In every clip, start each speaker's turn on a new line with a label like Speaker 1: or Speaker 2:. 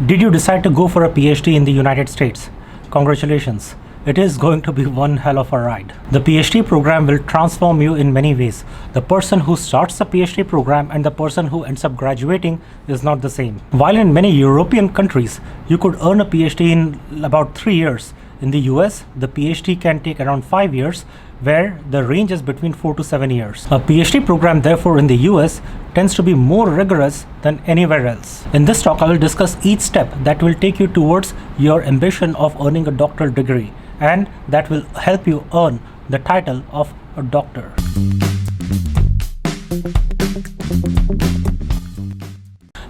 Speaker 1: Did you decide to go for a PhD in the United States? Congratulations. It is going to be one hell of a ride. The PhD program will transform you in many ways. The person who starts the PhD program and the person who ends up graduating is not the same. While in many European countries, you could earn a PhD in about 3 years. In the US, the PhD can take around 5 years, where the range is between 4 to 7 years. A PhD program, therefore, in the US tends to be more rigorous than anywhere else. In this talk, I will discuss each step that will take you towards your ambition of earning a doctoral degree, and that will help you earn the title of a doctor.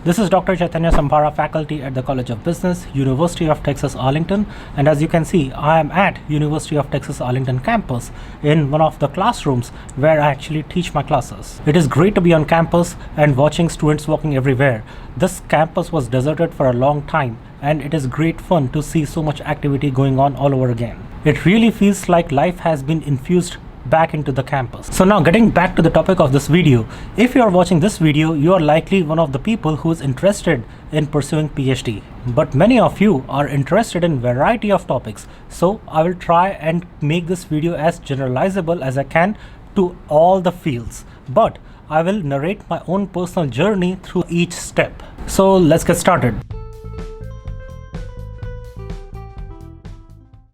Speaker 1: This is Dr. Chaitanya Sambhara, faculty at the College of Business, University of Texas Arlington, and as you can see, I am at University of Texas Arlington campus in one of the classrooms where I actually teach my classes. It is great to be on campus and watching students walking everywhere. This campus was deserted for a long time, and it is great fun to see so much activity going on all over again. It really feels like life has been infused back into the campus. So now, getting back to the topic of this video, if you are watching this video, you are likely one of the people who is interested in pursuing PhD. But many of you are interested in variety of topics. So I will try and make this video as generalizable as I can to all the fields. But I will narrate my own personal journey through each step. So let's get started.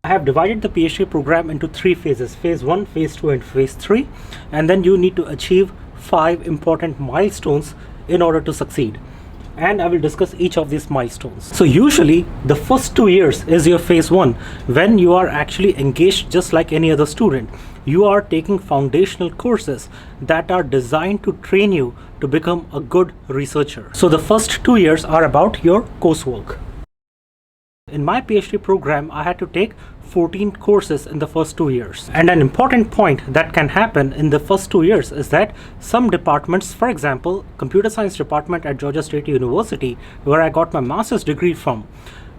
Speaker 1: I have divided the PhD program into 3 phases: phase 1, phase 2 and phase 3, and then you need to achieve 5 important milestones in order to succeed, and I will discuss each of these milestones. So usually the first 2 years is your phase 1, when you are actually engaged just like any other student. You are taking foundational courses that are designed to train you to become a good researcher. So the first 2 years are about your coursework. In my PhD program, I had to take 14 courses in the first 2 years. And an important point that can happen in the first 2 years is that some departments, for example, computer science department at Georgia State University, where I got my master's degree from,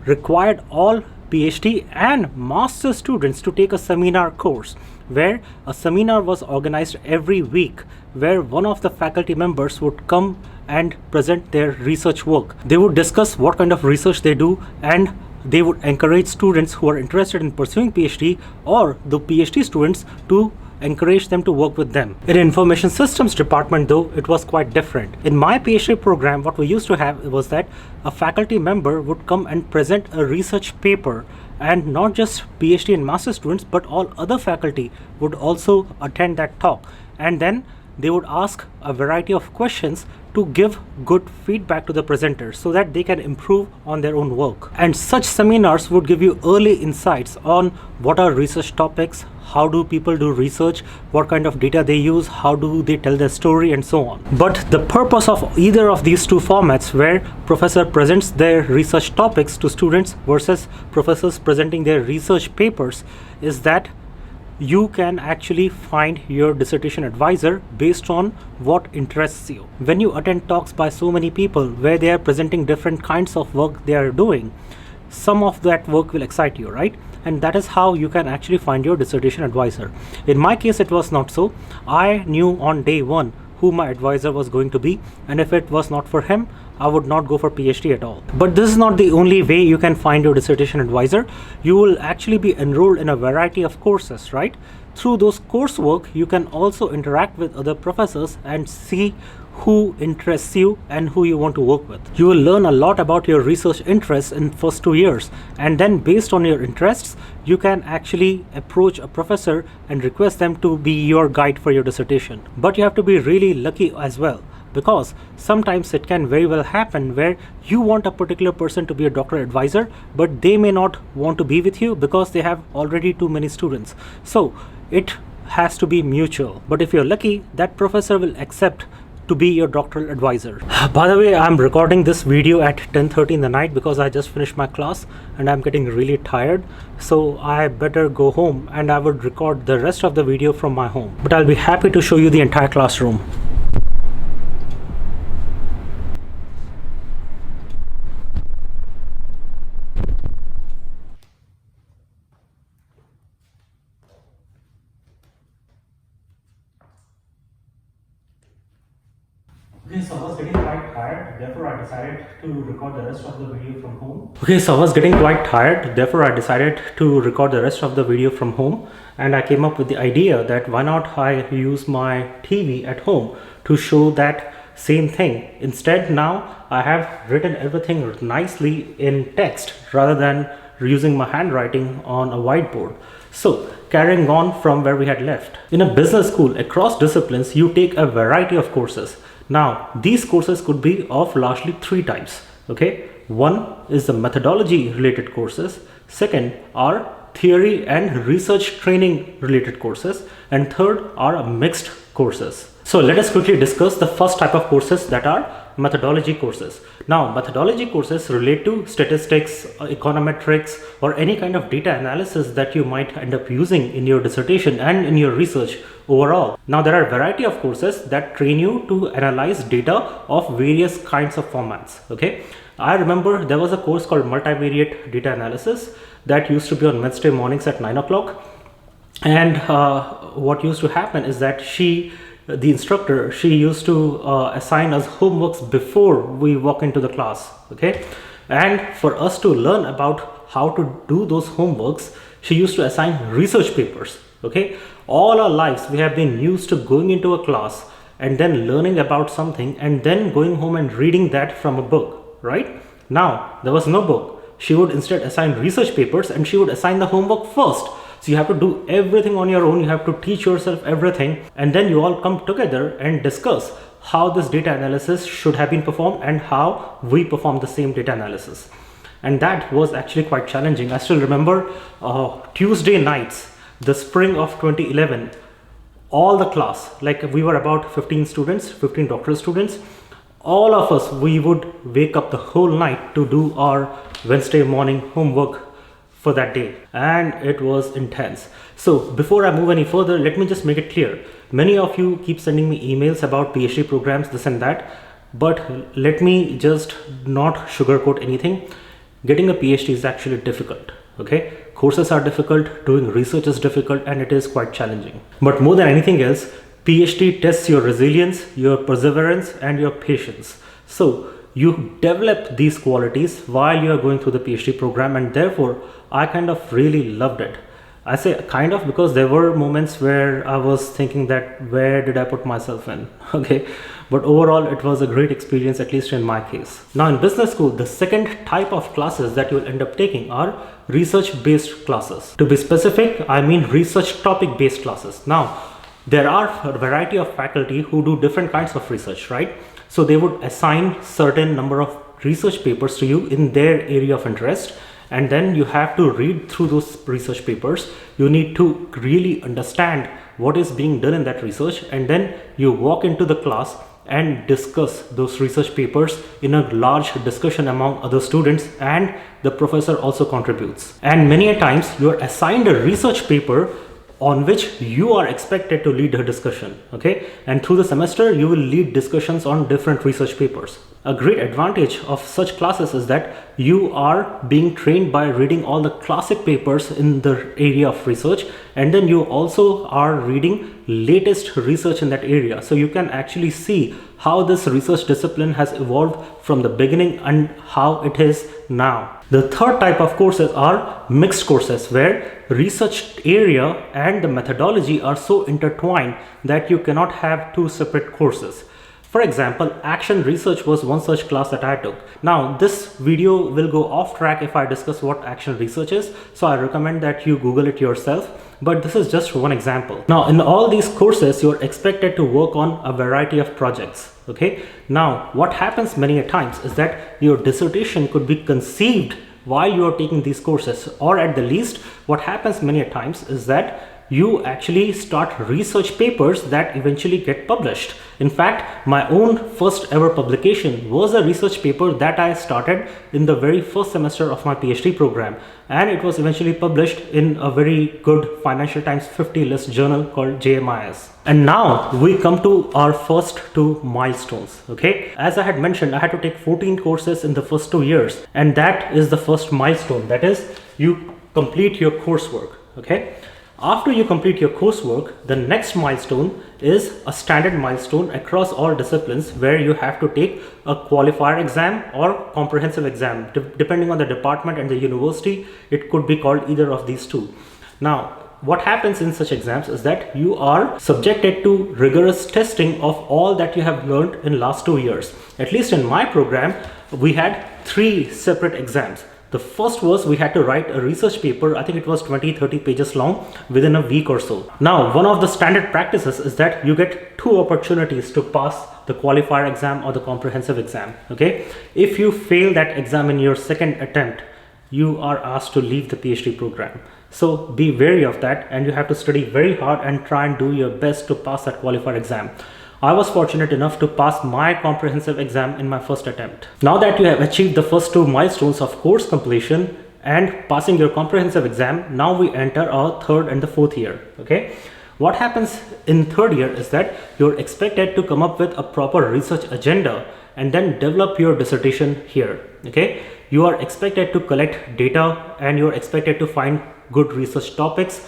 Speaker 1: required all PhD and master's students to take a seminar course, where a seminar was organized every week, where one of the faculty members would come and present their research work. They would discuss what kind of research they do, and they would encourage students who are interested in pursuing PhD or the PhD students to encourage them to work with them. In information systems department, though, it was quite different. In my PhD program, what we used to have was that a faculty member would come and present a research paper, and not just PhD and master students, but all other faculty would also attend that talk, and then they would ask a variety of questions to give good feedback to the presenters so that they can improve on their own work. And such seminars would give you early insights on what are research topics, how do people do research, what kind of data they use, how do they tell their story, and so on. But the purpose of either of these two formats, where professor presents their research topics to students versus professors presenting their research papers, is that you can actually find your dissertation advisor based on what interests you. When you attend talks by so many people where they are presenting different kinds of work they are doing, some of that work will excite you, right? And that is how you can actually find your dissertation advisor. In my case, it was not so. I knew on day 1 who my advisor was going to be, and if it was not for him, I would not go for PhD at all. But this is not the only way you can find your dissertation advisor. You will actually be enrolled in a variety of courses, right? Through those coursework, you can also interact with other professors and see who interests you and who you want to work with. You will learn a lot about your research interests in first 2 years, and then based on your interests, you can actually approach a professor and request them to be your guide for your dissertation. But you have to be really lucky as well, because sometimes it can very well happen where you want a particular person to be a doctoral advisor, but they may not want to be with you because they have already too many students. So it has to be mutual. But if you're lucky, that professor will accept to be your doctoral advisor. By the way, I'm recording this video at 10:30 in the night because I just finished my class and I'm getting really tired. So I better go home, and I would record the rest of the video from my home. But I'll be happy to show you the entire classroom. Okay, so I was getting quite tired tired, therefore I decided to record the rest of the video from home. Okay, so I was getting quite tired, therefore I decided to record the rest of the video from home, and I came up with the idea that why not I use my TV at home to show that same thing. Instead, now I have written everything nicely in text rather than using my handwriting on a whiteboard. So carrying on from where we had left. In a business school across disciplines, you take a variety of courses. Now these courses could be of largely three types. Okay, one is the methodology related courses, second are theory and research training related courses, and third are mixed courses. So let us quickly discuss the first type of courses, that are methodology courses. Now methodology courses relate to statistics, econometrics, or any kind of data analysis that you might end up using in your dissertation and in your research overall. Now there are a variety of courses that train you to analyze data of various kinds of formats. Okay, I remember there was a course called multivariate data analysis that used to be on Wednesday mornings at 9 o'clock. And what used to happen is that the instructor, she used to assign us homeworks before we walk into the class. Okay, and for us to learn about how to do those homeworks, she used to assign research papers. Okay, all our lives we have been used to going into a class and then learning about something and then going home and reading that from a book, right? Now there was no book. She would instead assign research papers and she would assign the homework first. So you have to do everything on your own, you have to teach yourself everything, and then you all come together and discuss how this data analysis should have been performed and how we perform the same data analysis. And that was actually quite challenging. I still remember Tuesday nights, the spring of 2011, all the class, like we were about 15 students, 15 doctoral students, all of us, we would wake up the whole night to do our Wednesday morning homework for that day, and it was intense. So before I move any further, let me just make it clear. Many of you keep sending me emails about PhD programs, this and that, but let me just not sugarcoat anything. Getting a PhD is actually difficult. Okay, courses are difficult, doing research is difficult, and it is quite challenging. But more than anything else, PhD tests your resilience, your perseverance, and your patience. So you develop these qualities while you are going through the PhD program, and therefore I kind of really loved it. I say kind of because there were moments where I was thinking that where did I put myself in? Okay, but overall it was a great experience, at least in my case. Now in business school, the second type of classes that you will end up taking are research based classes. To be specific, I mean research topic based classes. Now there are a variety of faculty who do different kinds of research, right? So they would assign certain number of research papers to you in their area of interest, and then you have to read through those research papers. You need to really understand what is being done in that research, and then you walk into the class and discuss those research papers in a large discussion among other students, and the professor also contributes. And many a times you are assigned a research paper on which you are expected to lead a discussion. Okay, and through the semester you will lead discussions on different research papers. A great advantage of such classes is that you are being trained by reading all the classic papers in the area of research, and then you also are reading latest research in that area, so you can actually see how this research discipline has evolved from the beginning and how it is now. The third type of courses are mixed courses, where research area and the methodology are so intertwined that you cannot have two separate courses. For example, action research was one such class that I took. Now this video will go off track if I discuss what action research is, so I recommend that you Google it yourself, but this is just one example. Now in all these courses, you're expected to work on a variety of projects. Okay, now what happens many a times is that your dissertation could be conceived while you are taking these courses, or at the least what happens many a times is that you actually start research papers that eventually get published. In fact, my own first ever publication was a research paper that I started in the very first semester of my PhD program, and it was eventually published in a very good Financial Times 50 list journal called JMIS. And now we come to our first two milestones. Okay, as I had mentioned, I had to take 14 courses in the first 2 years, and that is the first milestone, that is you complete your coursework. Okay, After you complete your coursework, the next milestone is a standard milestone across all disciplines where you have to take a qualifier exam or comprehensive exam. Depending on the department and the university, it could be called either of these two. Now, what happens in such exams is that you are subjected to rigorous testing of all that you have learned in last 2 years. At least in my program, we had 3 separate exams. The first was we had to write a research paper. I think it was 20-30 pages long within a week or so. Now, one of the standard practices is that you get 2 opportunities to pass the qualifier exam or the comprehensive exam. Okay, if you fail that exam in your second attempt, you are asked to leave the PhD program. So be wary of that, and you have to study very hard and try and do your best to pass that qualifier exam. I was fortunate enough to pass my comprehensive exam in my first attempt. Now that you have achieved the first 2 milestones of course completion and passing your comprehensive exam, now we enter our third and the fourth year. Okay, what happens in third year is that you're expected to come up with a proper research agenda and then develop your dissertation here. Okay, you are expected to collect data and you're expected to find good research topics,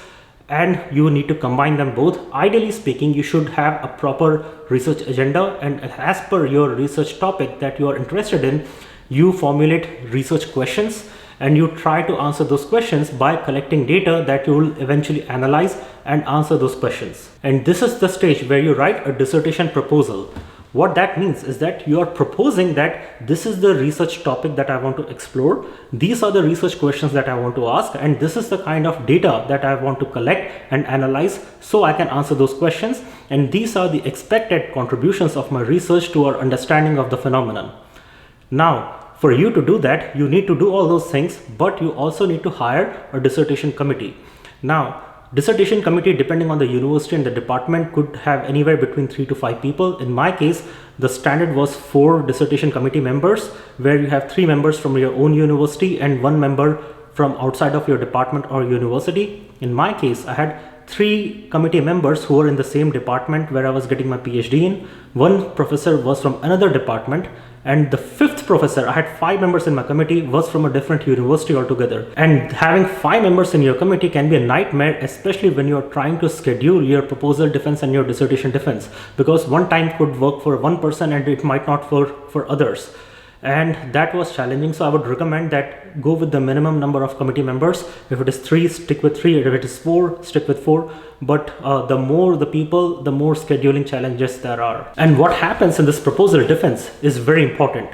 Speaker 1: and you need to combine them both. Ideally speaking, you should have a proper research agenda, and as per your research topic that you are interested in, you formulate research questions and you try to answer those questions by collecting data that you will eventually analyze and answer those questions. And this is the stage where you write a dissertation proposal. What that means is that you are proposing that this is the research topic that I want to explore, these are the research questions that I want to ask, and this is the kind of data that I want to collect and analyze so I can answer those questions, and these are the expected contributions of my research to our understanding of the phenomenon. Now, for you to do that, you need to do all those things, but you also need to hire a dissertation committee. Now, dissertation committee, depending on the university and the department, could have anywhere between 3 to 5 people. In my case, the standard was 4 dissertation committee members, where you have 3 members from your own university and 1 member from outside of your department or university. In my case, I had 3 committee members who were in the same department where I was getting my PhD in. 1 professor was from another department, and the 5th professor, I had 5 members in my committee, was from a different university altogether. And having 5 members in your committee can be a nightmare, especially when you're trying to schedule your proposal defense and your dissertation defense, because one time could work for one person and it might not work for others. And that was challenging. So I would recommend that go with the minimum number of committee members. If it is 3, stick with 3. If it is 4, stick with 4. But the more the people, the more scheduling challenges there are. And what happens in this proposal defense is very important.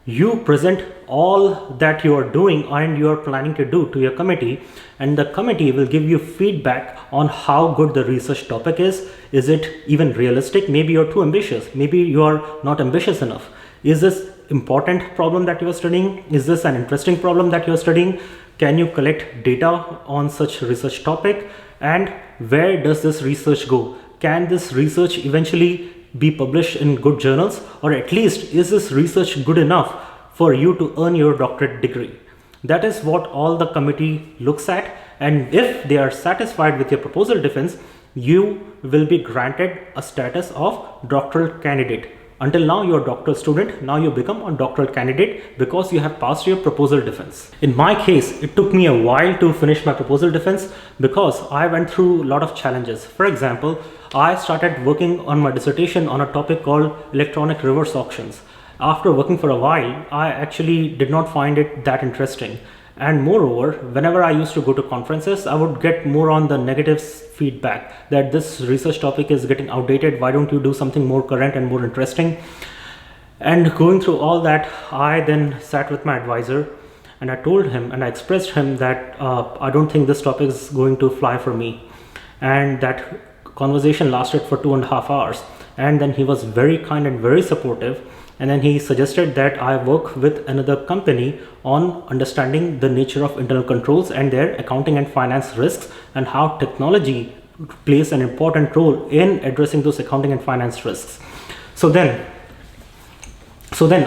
Speaker 1: You present all that you are doing and you are planning to do to your committee, and the committee will give you feedback on how good the research topic is. Is it even realistic? Maybe you're too ambitious. Maybe you are not ambitious enough. Is this important problem that you are studying? Is this an interesting problem that you are studying? Can you collect data on such research topic? And where does this research go? Can this research eventually be published in good journals, or at least is this research good enough for you to earn your doctorate degree? That is what all the committee looks at, and if they are satisfied with your proposal defense, you will be granted a status of doctoral candidate. Until now you are a doctoral student, now you become a doctoral candidate because you have passed your proposal defense. In my case, it took me a while to finish my proposal defense because I went through a lot of challenges. For example, I started working on my dissertation on a topic called electronic reverse auctions. After working for a while, I actually did not find it that interesting. And moreover, whenever I used to go to conferences, I would get more on the negative feedback that this research topic is getting outdated. Why don't you do something more current and more interesting? And going through all that, I then sat with my advisor and I told him and I expressed him that I don't think this topic is going to fly for me. And that conversation lasted for 2.5 hours. And then he was very kind and very supportive. And then he suggested that I work with another company on understanding the nature of internal controls and their accounting and finance risks, and how technology plays an important role in addressing those accounting and finance risks. So then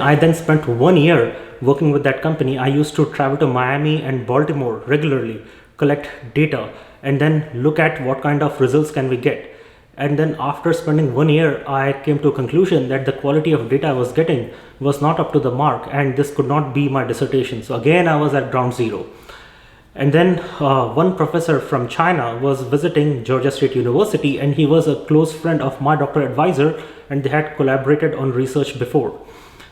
Speaker 1: I then spent 1 year working with that company. I used to travel to Miami and Baltimore regularly, collect data, and then look at what kind of results can we get. And then after spending 1 year, I came to a conclusion that the quality of data I was getting was not up to the mark, and this could not be my dissertation. So again, I was at ground zero. And then one professor from China was visiting Georgia State University, and he was a close friend of my doctoral advisor, and they had collaborated on research before.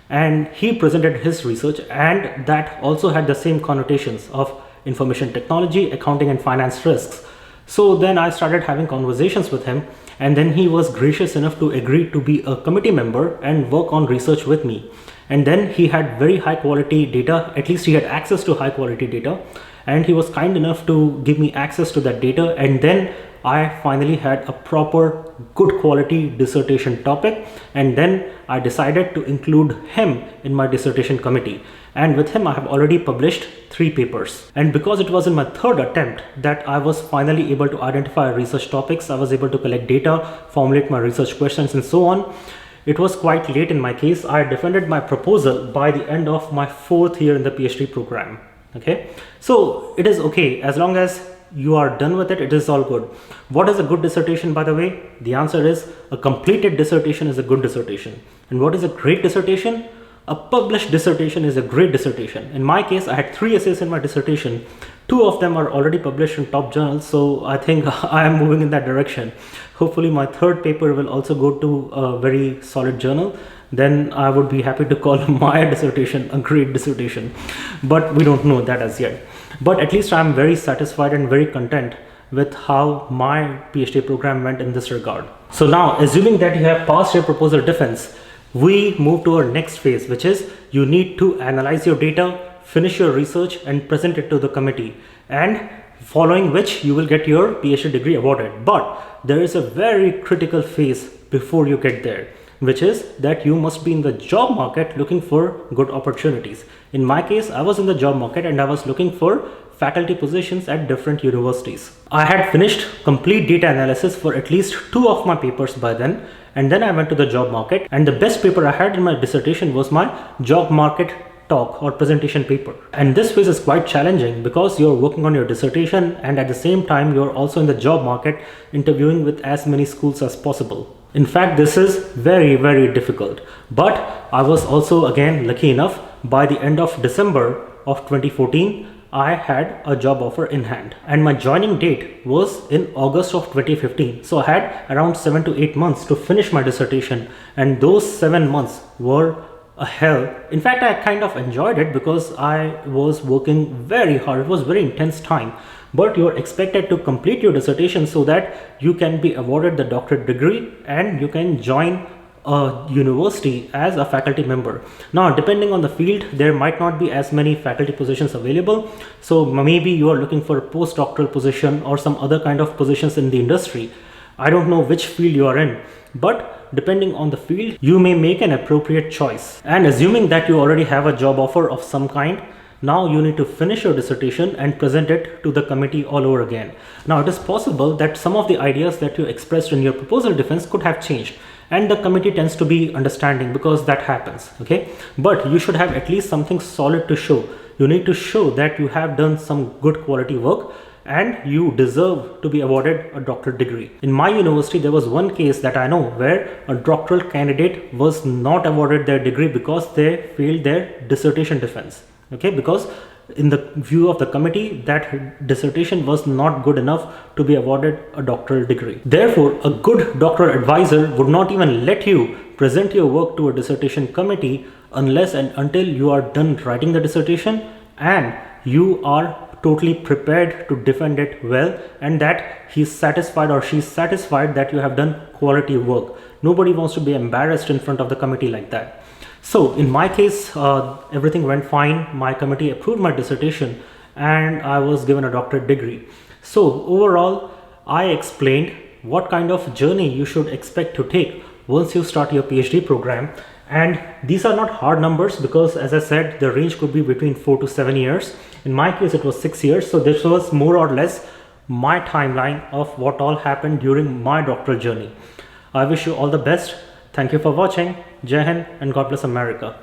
Speaker 1: And he presented his research, and that also had the same connotations of information technology, accounting, and finance risks. So then I started having conversations with him, and then he was gracious enough to agree to be a committee member and work on research with me. And then he had very high quality data, at least he had access to high quality data, and he was kind enough to give me access to that data. And then I finally had a proper good quality dissertation topic, and then I decided to include him in my dissertation committee. And with him I have already published 3 papers. And because it was in my 3rd attempt that I was finally able to identify research topics, I was able to collect data, formulate my research questions, and so on. It was quite late in my case. I defended my proposal by the end of my 4th year in the PhD program. Okay, so it is okay as long as you are done with it, it is all good. What is a good dissertation, by the way? The answer is a completed dissertation is a good dissertation. And what is a great dissertation? A published dissertation is a great dissertation. In my case, I had 3 essays in my dissertation. 2 of them are already published in top journals, so I think I am moving in that direction. Hopefully my 3rd paper will also go to a very solid journal. Then I would be happy to call my dissertation a great dissertation, but we don't know that as yet. But at least I'm very satisfied and very content with how my PhD program went in this regard. So now, assuming that you have passed your proposal defense, we move to our next phase, which is you need to analyze your data, finish your research, and present it to the committee, and following which you will get your PhD degree awarded. But there is a very critical phase before you get there, which is that you must be in the job market looking for good opportunities. In my case, I was in the job market and I was looking for faculty positions at different universities. I had finished complete data analysis for at least 2 of my papers by then, and then I went to the job market, and the best paper I had in my dissertation was my job market talk or presentation paper. And this phase is quite challenging because you're working on your dissertation, and at the same time you're also in the job market interviewing with as many schools as possible. In fact, this is very, very difficult. But I was also again lucky enough, by the end of December of 2014, I had a job offer in hand, and my joining date was in August of 2015. So I had around 7 to 8 months to finish my dissertation, and those 7 months were a hell. In fact, I kind of enjoyed it because I was working very hard. It was very intense time. But you're expected to complete your dissertation so that you can be awarded the doctorate degree and you can join a university as a faculty member. Now, depending on the field, there might not be as many faculty positions available. So maybe you are looking for a postdoctoral position or some other kind of positions in the industry. I don't know which field you are in, but depending on the field, you may make an appropriate choice. And assuming that you already have a job offer of some kind, now you need to finish your dissertation and present it to the committee all over again. Now, it is possible that some of the ideas that you expressed in your proposal defense could have changed, and the committee tends to be understanding because that happens, okay? But you should have at least something solid to show. You need to show that you have done some good quality work and you deserve to be awarded a doctorate degree. In my university, there was one case that I know where a doctoral candidate was not awarded their degree because they failed their dissertation defense. Okay, because in the view of the committee, that dissertation was not good enough to be awarded a doctoral degree. Therefore, a good doctoral advisor would not even let you present your work to a dissertation committee unless and until you are done writing the dissertation and you are totally prepared to defend it well, and that he's satisfied or she's satisfied that you have done quality work. Nobody wants to be embarrassed in front of the committee like that. So in my case, everything went fine. My committee approved my dissertation and I was given a doctorate degree. So overall, I explained what kind of journey you should expect to take once you start your PhD program. And these are not hard numbers because, as I said, the range could be between 4 to 7 years. In my case, it was 6 years. So this was more or less my timeline of what all happened during my doctoral journey. I wish you all the best. Thank you for watching. Jai Hind and God bless America.